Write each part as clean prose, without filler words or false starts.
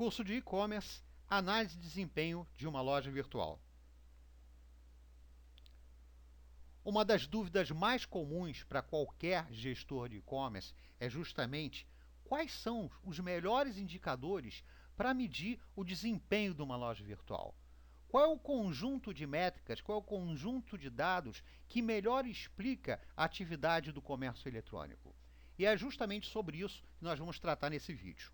Curso de e-commerce, análise de desempenho de uma loja virtual. Uma das dúvidas mais comuns para qualquer gestor de e-commerce é justamente quais são os melhores indicadores para medir o desempenho de uma loja virtual. Qual é o conjunto de métricas, qual é o conjunto de dados que melhor explica a atividade do comércio eletrônico? E é justamente sobre isso que nós vamos tratar nesse vídeo.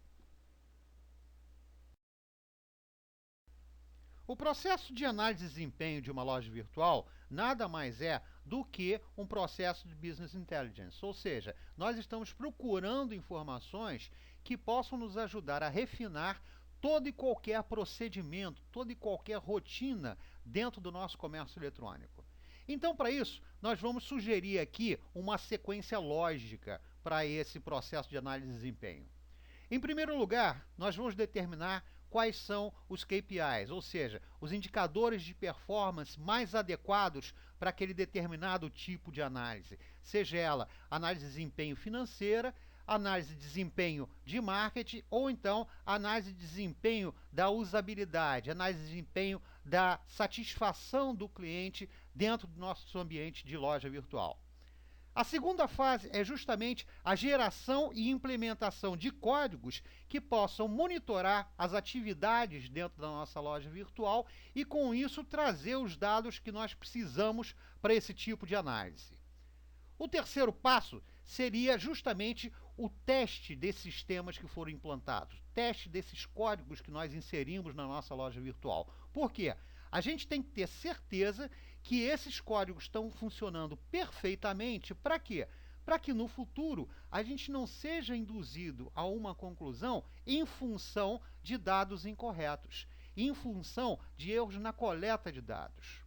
O processo de análise de desempenho de uma loja virtual nada mais é do que um processo de business intelligence, ou seja, nós estamos procurando informações que possam nos ajudar a refinar todo e qualquer procedimento, toda e qualquer rotina dentro do nosso comércio eletrônico. Então, para isso, nós vamos sugerir aqui uma sequência lógica para esse processo de análise de desempenho. Em primeiro lugar, nós vamos determinar quais são os KPIs, ou seja, os indicadores de performance mais adequados para aquele determinado tipo de análise, seja ela análise de desempenho financeira, análise de desempenho de marketing ou então análise de desempenho da usabilidade, análise de desempenho da satisfação do cliente dentro do nosso ambiente de loja virtual. A segunda fase é justamente a geração e implementação de códigos que possam monitorar as atividades dentro da nossa loja virtual e, com isso, trazer os dados que nós precisamos para esse tipo de análise. O terceiro passo seria justamente o teste desses sistemas que foram implantados, teste desses códigos que nós inserimos na nossa loja virtual. Por quê? A gente tem que ter certeza que esses códigos estão funcionando perfeitamente. Para quê? Para que no futuro a gente não seja induzido a uma conclusão em função de dados incorretos, em função de erros na coleta de dados.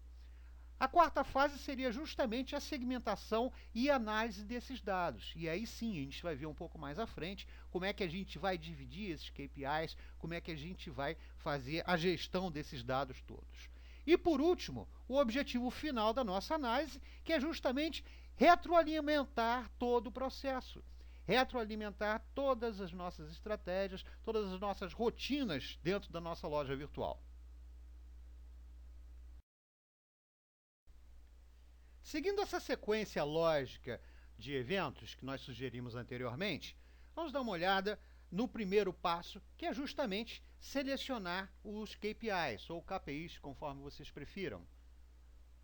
A quarta fase seria justamente a segmentação e análise desses dados. E aí sim, a gente vai ver um pouco mais à frente como é que a gente vai dividir esses KPIs, como é que a gente vai fazer a gestão desses dados todos. E por último, o objetivo final da nossa análise, que é justamente retroalimentar todo o processo. Retroalimentar todas as nossas estratégias, todas as nossas rotinas dentro da nossa loja virtual. Seguindo essa sequência lógica de eventos que nós sugerimos anteriormente, vamos dar uma olhada no primeiro passo, que é justamente selecionar os KPIs, ou KPIs, conforme vocês prefiram.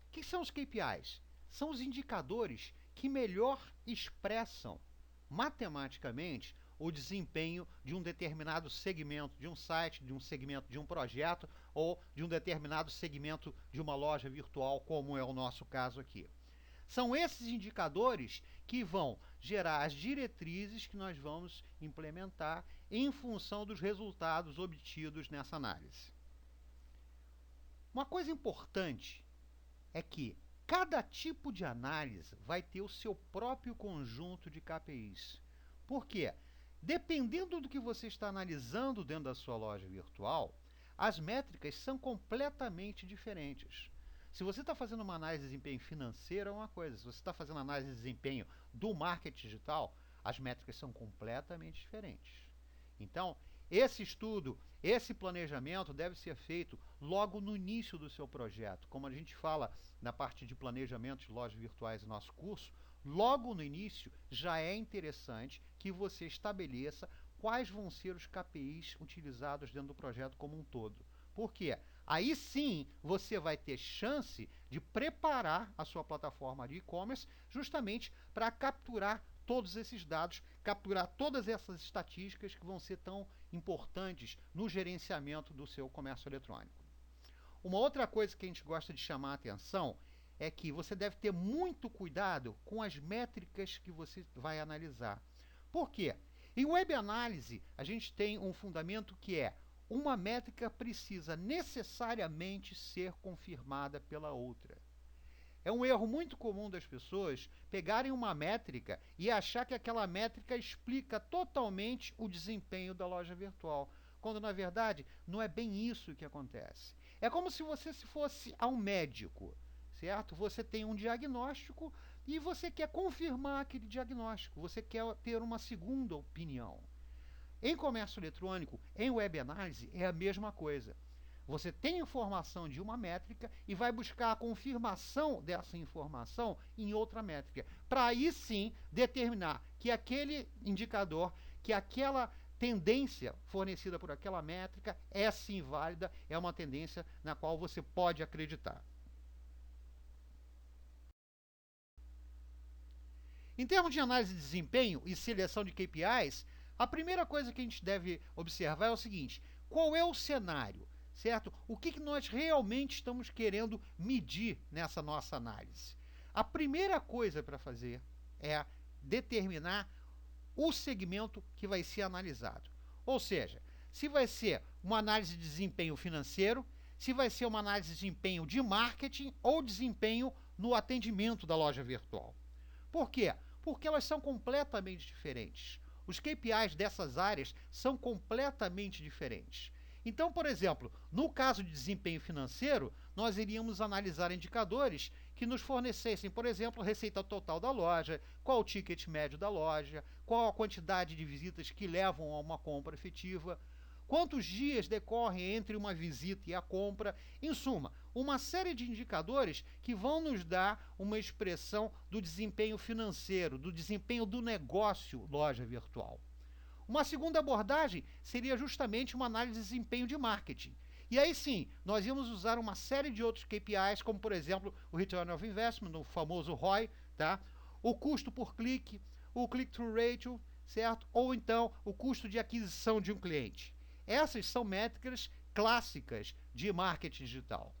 O que são os KPIs? São os indicadores que melhor expressam matematicamente o desempenho de um determinado segmento de um site, de um segmento de um projeto ou de um determinado segmento de uma loja virtual, como é o nosso caso aqui. São esses indicadores que vão gerar as diretrizes que nós vamos implementar em função dos resultados obtidos nessa análise. Uma coisa importante é que cada tipo de análise vai ter o seu próprio conjunto de KPIs. Por quê? Dependendo do que você está analisando dentro da sua loja virtual, as métricas são completamente diferentes. Se você está fazendo uma análise de desempenho financeiro, é uma coisa. Se você está fazendo análise de desempenho do marketing digital, as métricas são completamente diferentes. Então, esse estudo, esse planejamento deve ser feito logo no início do seu projeto. Como a gente fala na parte de planejamento de lojas virtuais do nosso curso, logo no início já é interessante que você estabeleça quais vão ser os KPIs utilizados dentro do projeto como um todo. Por quê? Aí sim você vai ter chance de preparar a sua plataforma de e-commerce justamente para capturar todos esses dados, capturar todas essas estatísticas que vão ser tão importantes no gerenciamento do seu comércio eletrônico. Uma outra coisa que a gente gosta de chamar a atenção é que você deve ter muito cuidado com as métricas que você vai analisar. Por quê? Em web análise, a gente tem um fundamento que é uma métrica precisa necessariamente ser confirmada pela outra. É um erro muito comum das pessoas pegarem uma métrica e achar que aquela métrica explica totalmente o desempenho da loja virtual, quando na verdade não é bem isso que acontece. É como se você fosse a um médico, certo? Você tem um diagnóstico e você quer confirmar aquele diagnóstico, você quer ter uma segunda opinião. Em comércio eletrônico, em web análise, é a mesma coisa. Você tem informação de uma métrica e vai buscar a confirmação dessa informação em outra métrica, para aí sim determinar que aquele indicador, que aquela tendência fornecida por aquela métrica é sim válida, é uma tendência na qual você pode acreditar. Em termos de análise de desempenho e seleção de KPIs, a primeira coisa que a gente deve observar é o seguinte: qual é o cenário? Certo? O que nós realmente estamos querendo medir nessa nossa análise? A primeira coisa para fazer é determinar o segmento que vai ser analisado. Ou seja, se vai ser uma análise de desempenho financeiro, se vai ser uma análise de desempenho de marketing ou desempenho no atendimento da loja virtual. Por quê? Porque elas são completamente diferentes. Os KPIs dessas áreas são completamente diferentes. Então, por exemplo, no caso de desempenho financeiro, nós iríamos analisar indicadores que nos fornecessem, por exemplo, receita total da loja, qual o ticket médio da loja, qual a quantidade de visitas que levam a uma compra efetiva, quantos dias decorrem entre uma visita e a compra, em suma, uma série de indicadores que vão nos dar uma expressão do desempenho financeiro, do desempenho do negócio loja virtual. Uma segunda abordagem seria justamente uma análise de desempenho de marketing. E aí sim, nós íamos usar uma série de outros KPIs, como por exemplo o Return of Investment, o famoso ROI, tá? O custo por clique, o click-through ratio, certo? Ou então o custo de aquisição de um cliente. Essas são métricas clássicas de marketing digital.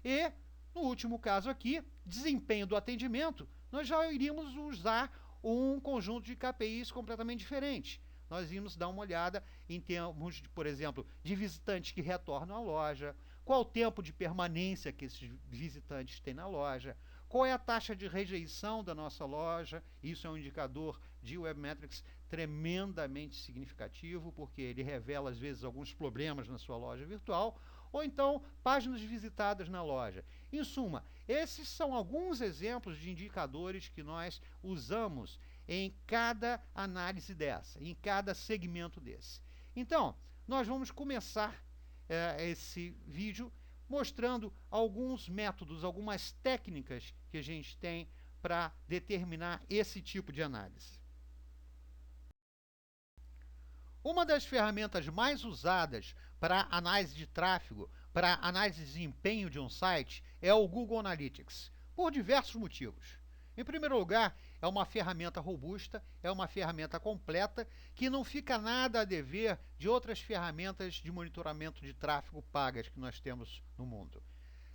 E, no último caso aqui, desempenho do atendimento, nós já iríamos usar um conjunto de KPIs completamente diferente. Nós íamos dar uma olhada em termos, por exemplo, de visitantes que retornam à loja, qual o tempo de permanência que esses visitantes têm na loja, qual é a taxa de rejeição da nossa loja. Isso é um indicador de Webmetrics tremendamente significativo, porque ele revela, às vezes, alguns problemas na sua loja virtual, ou então páginas visitadas na loja. Em suma, esses são alguns exemplos de indicadores que nós usamos em cada análise dessa, em cada segmento desse. Então, nós vamos começar esse vídeo mostrando alguns métodos, algumas técnicas que a gente tem para determinar esse tipo de análise. Uma das ferramentas mais usadas para análise de tráfego, para análise de desempenho de um site, é o Google Analytics, por diversos motivos. Em primeiro lugar, é uma ferramenta robusta, é uma ferramenta completa, que não fica nada a dever de outras ferramentas de monitoramento de tráfego pagas que nós temos no mundo.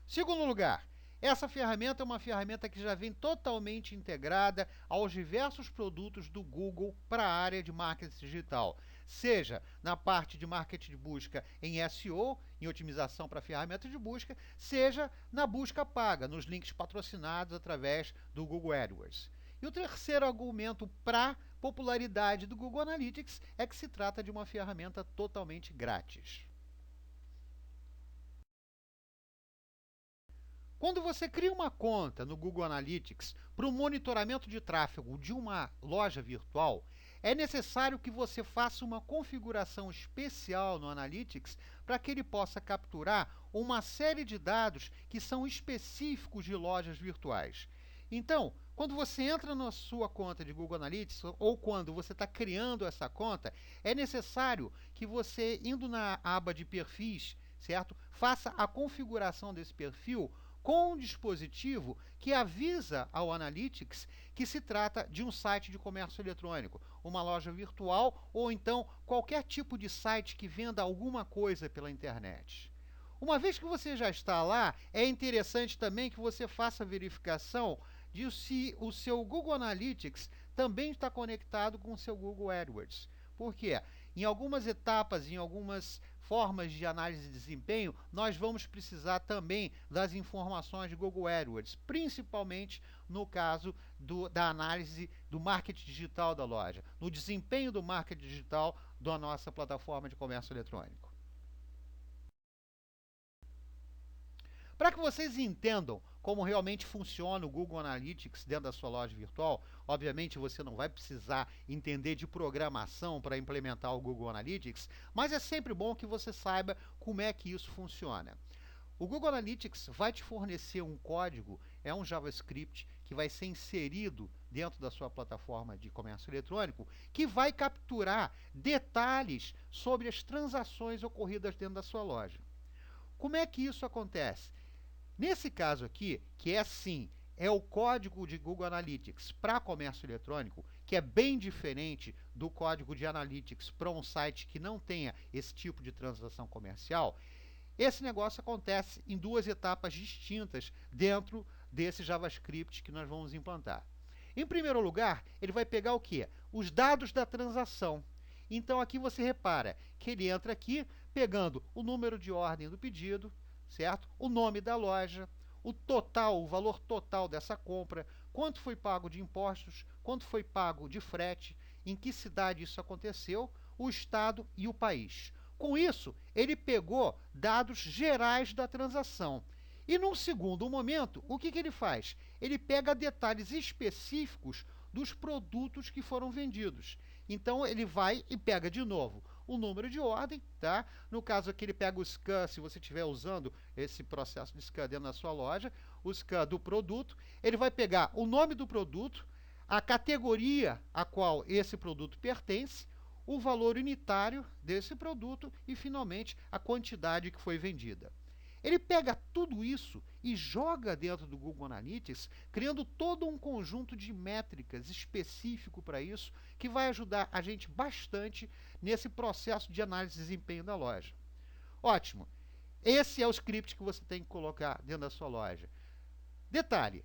Segundo lugar, essa ferramenta é uma ferramenta que já vem totalmente integrada aos diversos produtos do Google para a área de marketing digital, seja na parte de marketing de busca em SEO, em otimização para ferramentas de busca, seja na busca paga, nos links patrocinados através do Google AdWords. E o terceiro argumento para a popularidade do Google Analytics é que se trata de uma ferramenta totalmente grátis. Quando você cria uma conta no Google Analytics para o monitoramento de tráfego de uma loja virtual, é necessário que você faça uma configuração especial no Analytics para que ele possa capturar uma série de dados que são específicos de lojas virtuais. Então, quando você entra na sua conta de Google Analytics ou quando você está criando essa conta, é necessário que você, indo na aba de perfis, certo? Faça a configuração desse perfil com um dispositivo que avisa ao Analytics que se trata de um site de comércio eletrônico, uma loja virtual ou então qualquer tipo de site que venda alguma coisa pela internet. Uma vez que você já está lá, é interessante também que você faça a verificação de se o seu Google Analytics também está conectado com o seu Google AdWords. Por quê? Em algumas etapas, em algumas formas de análise de desempenho, nós vamos precisar também das informações de Google AdWords, principalmente no caso da análise do marketing digital da loja, no desempenho do marketing digital da nossa plataforma de comércio eletrônico. Para que vocês entendam como realmente funciona o Google Analytics dentro da sua loja virtual. Obviamente você não vai precisar entender de programação para implementar o Google Analytics, mas é sempre bom que você saiba como é que isso funciona. O Google Analytics vai te fornecer um código, é um JavaScript que vai ser inserido dentro da sua plataforma de comércio eletrônico, que vai capturar detalhes sobre as transações ocorridas dentro da sua loja. Como é que isso acontece? Nesse caso aqui, que é sim, é o código de Google Analytics para comércio eletrônico, que é bem diferente do código de Analytics para um site que não tenha esse tipo de transação comercial. Esse negócio acontece em duas etapas distintas dentro desse JavaScript que nós vamos implantar. Em primeiro lugar, ele vai pegar o quê? Os dados da transação. Então aqui você repara que ele entra aqui pegando o número de ordem do pedido, certo? O nome da loja, o total, o valor total dessa compra, quanto foi pago de impostos, quanto foi pago de frete, em que cidade isso aconteceu, o estado e o país. Com isso, ele pegou dados gerais da transação. E num segundo momento, o que ele faz? Ele pega detalhes específicos dos produtos que foram vendidos. Então, ele vai e pega de novo o número de ordem, tá? No caso aqui, ele pega o scan, se você estiver usando esse processo de scan dentro da sua loja, o scan do produto, ele vai pegar o nome do produto, a categoria a qual esse produto pertence, o valor unitário desse produto e, finalmente, a quantidade que foi vendida. Ele pega tudo isso e joga dentro do Google Analytics, criando todo um conjunto de métricas específico para isso, que vai ajudar a gente bastante nesse processo de análise de desempenho da loja. Ótimo! Esse é o script que você tem que colocar dentro da sua loja. Detalhe,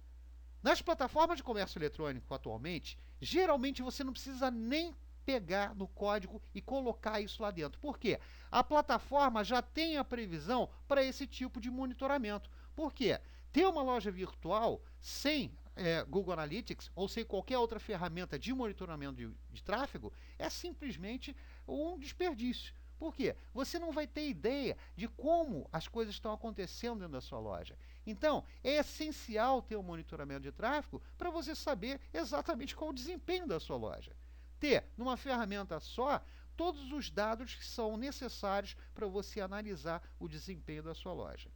nas plataformas de comércio eletrônico atualmente, geralmente você não precisa nem pegar no código e colocar isso lá dentro. Por quê? A plataforma já tem a previsão para esse tipo de monitoramento. Por quê? Ter uma loja virtual sem Google Analytics ou sem qualquer outra ferramenta de monitoramento de tráfego é simplesmente um desperdício. Por quê? Você não vai ter ideia de como as coisas estão acontecendo dentro da sua loja. Então, é essencial ter um monitoramento de tráfego para você saber exatamente qual é o desempenho da sua loja. Ter, numa ferramenta só, todos os dados que são necessários para você analisar o desempenho da sua loja.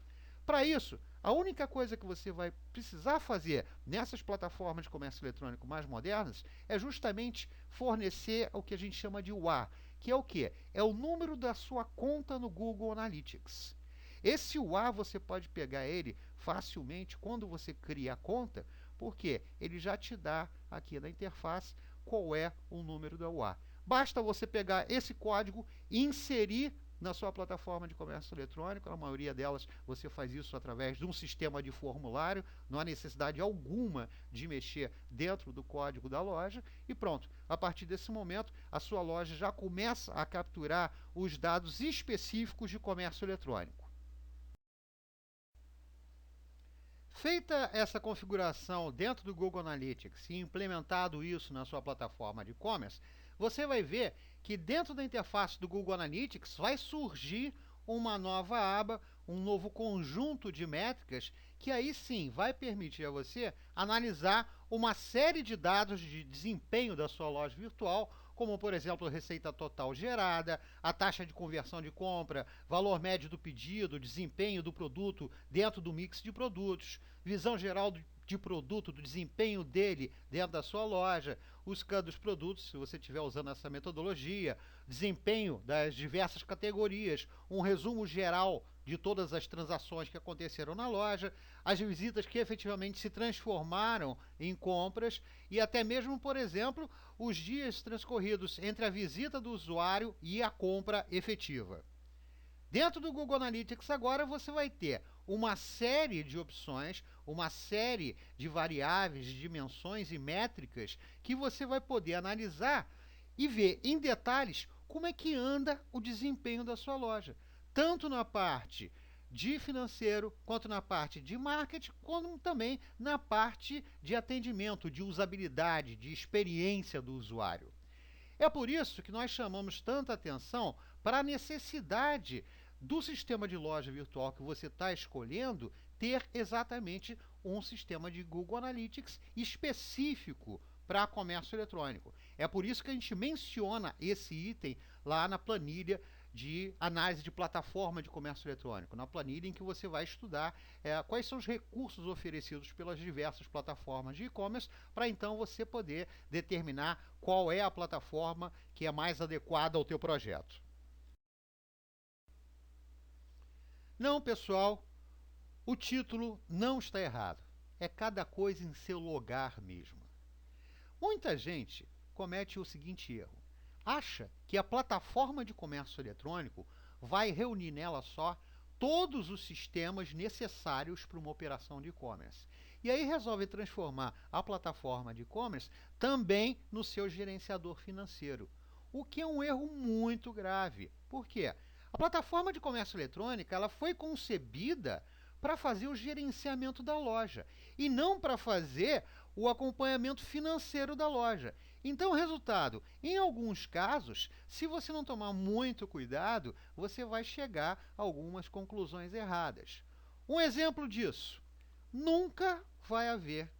Para isso, a única coisa que você vai precisar fazer nessas plataformas de comércio eletrônico mais modernas é justamente fornecer o que a gente chama de UA, que é o quê? É o número da sua conta no Google Analytics. Esse UA você pode pegar ele facilmente quando você cria a conta, porque ele já te dá aqui na interface qual é o número da UA. Basta você pegar esse código e inserir na sua plataforma de comércio eletrônico. A maioria delas você faz isso através de um sistema de formulário, não há necessidade alguma de mexer dentro do código da loja e pronto. A partir desse momento, a sua loja já começa a capturar os dados específicos de comércio eletrônico. Feita essa configuração dentro do Google Analytics e implementado isso na sua plataforma de e-commerce, você vai ver que dentro da interface do Google Analytics vai surgir uma nova aba, um novo conjunto de métricas que aí sim vai permitir a você analisar uma série de dados de desempenho da sua loja virtual, como por exemplo a receita total gerada, a taxa de conversão de compra, valor médio do pedido, desempenho do produto dentro do mix de produtos, visão geral de produto, do desempenho dele dentro da sua loja, o scan dos produtos, se você estiver usando essa metodologia, desempenho das diversas categorias, um resumo geral de todas as transações que aconteceram na loja, as visitas que efetivamente se transformaram em compras e até mesmo, por exemplo, os dias transcorridos entre a visita do usuário e a compra efetiva. Dentro do Google Analytics agora você vai ter uma série de opções, uma série de variáveis, de dimensões e métricas que você vai poder analisar e ver em detalhes como é que anda o desempenho da sua loja, tanto na parte de financeiro, quanto na parte de marketing, como também na parte de atendimento, de usabilidade, de experiência do usuário. É por isso que nós chamamos tanta atenção para a necessidade do sistema de loja virtual que você está escolhendo ter exatamente um sistema de Google Analytics específico para comércio eletrônico. É por isso que a gente menciona esse item lá na planilha de análise de plataforma de comércio eletrônico, na planilha em que você vai estudar quais são os recursos oferecidos pelas diversas plataformas de e-commerce, para então você poder determinar qual é a plataforma que é mais adequada ao teu projeto. Não, pessoal, o título não está errado. É cada coisa em seu lugar mesmo. Muita gente comete o seguinte erro: acha que a plataforma de comércio eletrônico vai reunir nela só todos os sistemas necessários para uma operação de e-commerce. E aí resolve transformar a plataforma de e-commerce também no seu gerenciador financeiro, o que é um erro muito grave. Por quê? A plataforma de comércio eletrônico ela foi concebida para fazer o gerenciamento da loja e não para fazer o acompanhamento financeiro da loja. Então, resultado, em alguns casos, se você não tomar muito cuidado, você vai chegar a algumas conclusões erradas. Um exemplo disso: nunca vai haver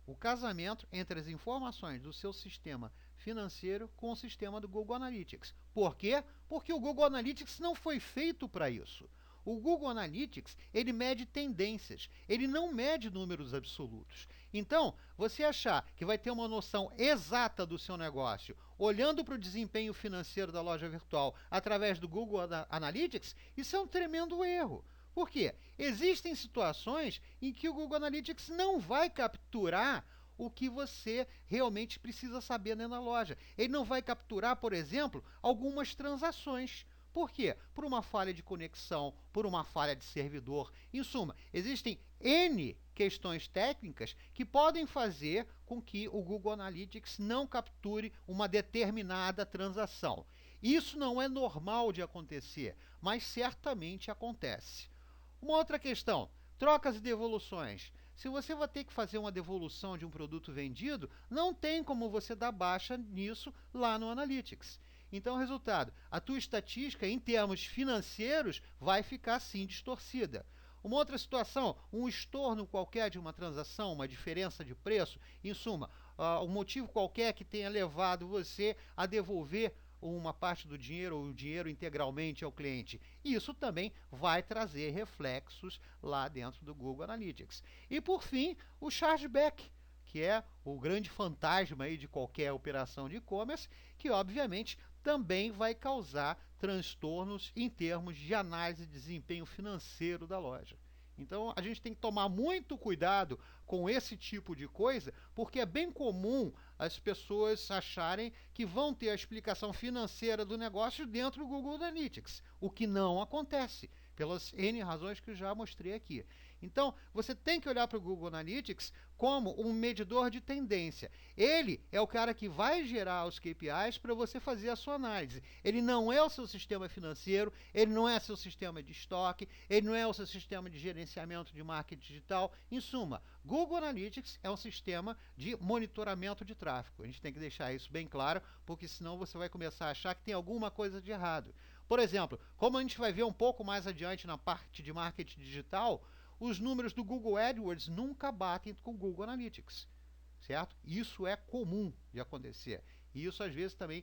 o casamento entre as informações do seu sistema financeiro com o sistema do Google Analytics. Por quê? Porque o Google Analytics não foi feito para isso. O Google Analytics, ele mede tendências, ele não mede números absolutos. Então, você achar que vai ter uma noção exata do seu negócio olhando para o desempenho financeiro da loja virtual através do Google Analytics, isso é um tremendo erro. Por quê? Existem situações em que o Google Analytics não vai capturar o que você realmente precisa saber dentro da loja. Ele não vai capturar, por exemplo, algumas transações. Por quê? Por uma falha de conexão, por uma falha de servidor. Em suma, existem N questões técnicas que podem fazer com que o Google Analytics não capture uma determinada transação. Isso não é normal de acontecer, mas certamente acontece. Uma outra questão: trocas e devoluções. Se você vai ter que fazer uma devolução de um produto vendido, não tem como você dar baixa nisso lá no Analytics. Então, resultado: a tua estatística em termos financeiros vai ficar sim distorcida. Uma outra situação: um estorno qualquer de uma transação, uma diferença de preço, em suma, um motivo qualquer que tenha levado você a devolver uma parte do dinheiro ou o dinheiro integralmente ao cliente. Isso também vai trazer reflexos lá dentro do Google Analytics. E por fim, o chargeback, que é o grande fantasma aí de qualquer operação de e-commerce, que obviamente também vai causar transtornos em termos de análise de desempenho financeiro da loja. Então a gente tem que tomar muito cuidado com esse tipo de coisa, porque é bem comum as pessoas acharem que vão ter a explicação financeira do negócio dentro do Google Analytics, o que não acontece, pelas N razões que eu já mostrei aqui. Então, você tem que olhar para o Google Analytics como um medidor de tendência. Ele é o cara que vai gerar os KPIs para você fazer a sua análise. Ele não é o seu sistema financeiro, ele não é seu sistema de estoque, ele não é o seu sistema de gerenciamento de marketing digital. Em suma, Google Analytics é um sistema de monitoramento de tráfego. A gente tem que deixar isso bem claro, porque senão você vai começar a achar que tem alguma coisa de errado. Por exemplo, como a gente vai ver um pouco mais adiante na parte de marketing digital, os números do Google AdWords nunca batem com o Google Analytics, certo? Isso é comum de acontecer. E isso às vezes também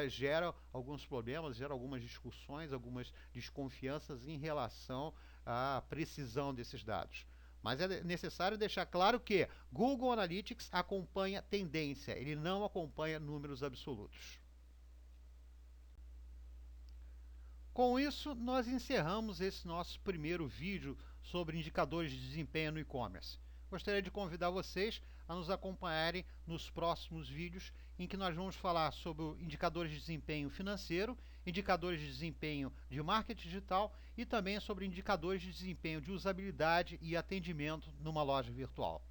gera alguns problemas, gera algumas discussões, algumas desconfianças em relação à precisão desses dados. Mas é necessário deixar claro que Google Analytics acompanha tendência, ele não acompanha números absolutos. Com isso, nós encerramos esse nosso primeiro vídeo sobre indicadores de desempenho no e-commerce. Gostaria de convidar vocês a nos acompanharem nos próximos vídeos, em que nós vamos falar sobre indicadores de desempenho financeiro, indicadores de desempenho de marketing digital e também sobre indicadores de desempenho de usabilidade e atendimento numa loja virtual.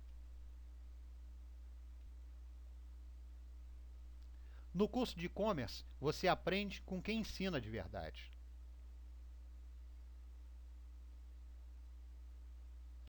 No curso de e-commerce, você aprende com quem ensina de verdade.